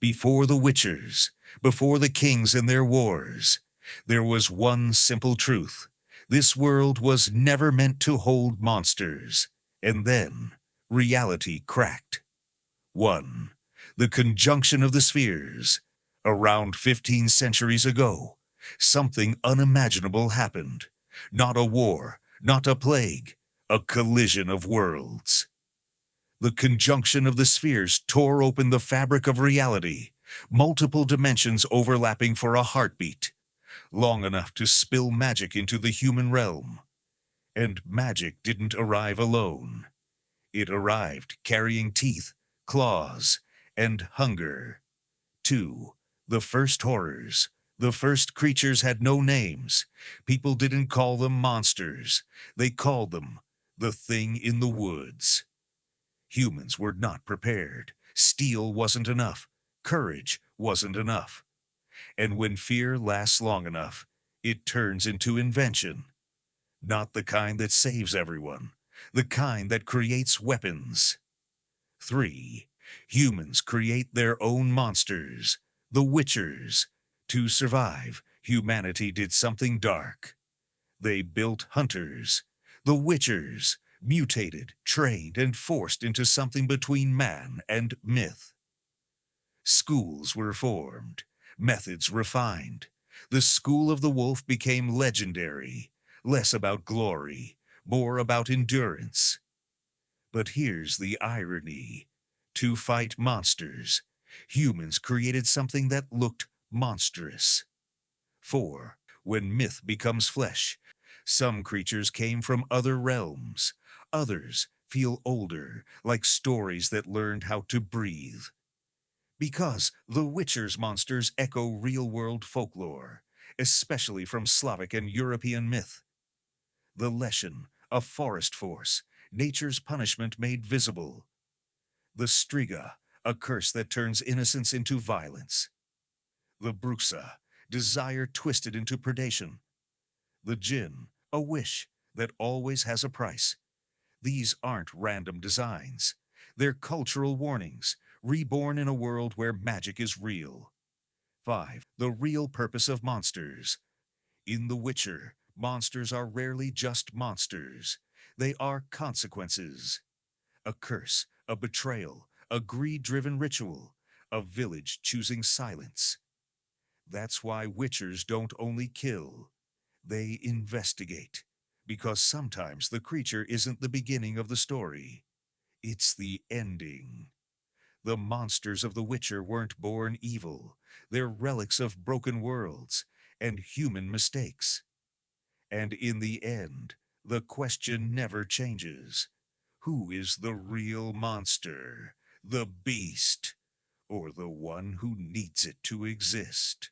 Before the witchers, before the kings and their wars, there was one simple truth. This world was never meant to hold monsters. And then, reality cracked. 1. The conjunction of the spheres. Around 15 centuries ago, something unimaginable happened. Not a war, not a plague, a collision of worlds. The conjunction of the spheres tore open the fabric of reality, multiple dimensions overlapping for a heartbeat, long enough to spill magic into the human realm. And magic didn't arrive alone. It arrived carrying teeth, claws, and hunger. 2. The first horrors. The first creatures had no names. People didn't call them monsters. They called them the thing in the woods. Humans were not prepared. Steel wasn't enough. Courage wasn't enough. And when fear lasts long enough, it turns into invention. Not the kind that saves everyone, the kind that creates weapons. 3. Humans create their own monsters, the Witchers. To survive, humanity did something dark. They built hunters, the Witchers, mutated, trained, and forced into something between man and myth. Schools were formed, methods refined. The school of the wolf became legendary, less about glory, more about endurance. But here's the irony. To fight monsters, humans created something that looked monstrous. 4. When myth becomes flesh, some creatures came from other realms. Others feel older, like stories that learned how to breathe. Because the Witcher's monsters echo real-world folklore, especially from Slavic and European myth. The Leshen, a forest force, nature's punishment made visible. The Striga, a curse that turns innocence into violence. The Bruxa, desire twisted into predation. The Djinn, a wish that always has a price. These aren't random designs. They're cultural warnings, reborn in a world where magic is real. 5. The real purpose of monsters. In The Witcher, monsters are rarely just monsters. They are consequences. A curse, a betrayal, a greed-driven ritual, a village choosing silence. That's why Witchers don't only kill, they investigate. Because sometimes the creature isn't the beginning of the story. It's the ending. The monsters of The Witcher weren't born evil. They're relics of broken worlds and human mistakes. And in the end, the question never changes. Who is the real monster? The beast, or the one who needs it to exist?